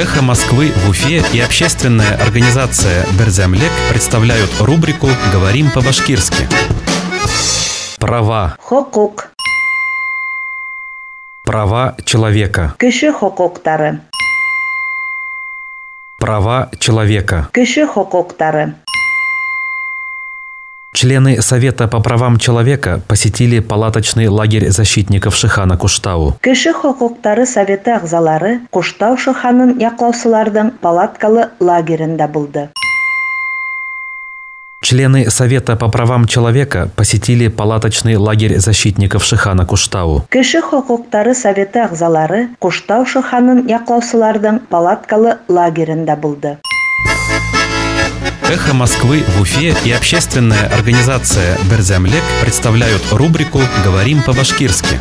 «Эхо Москвы» в Уфе и общественная организация «Берзямлек» представляют рубрику «Говорим по-башкирски». Права. Хокук. Права человека. Кеше хокуктары. Права человека. Кеше хокуктары. Члены Совета по правам человека посетили палаточный лагерь защитников Шихана Куштау. Кеше хокуктары советы агзалары Куштау Шиханын яклаусылардын палаткалы лагерінде булды. Члены Совета по правам человека посетили палаточный лагерь защитников Шихана Куштау. Кеше хокуктары советы агзалары Куштау Шиханын яклаусылардын палаткалы лагерінде булды. «Эхо Москвы» в Уфе и общественная организация «Берзямлек» представляют рубрику «Говорим по-башкирски».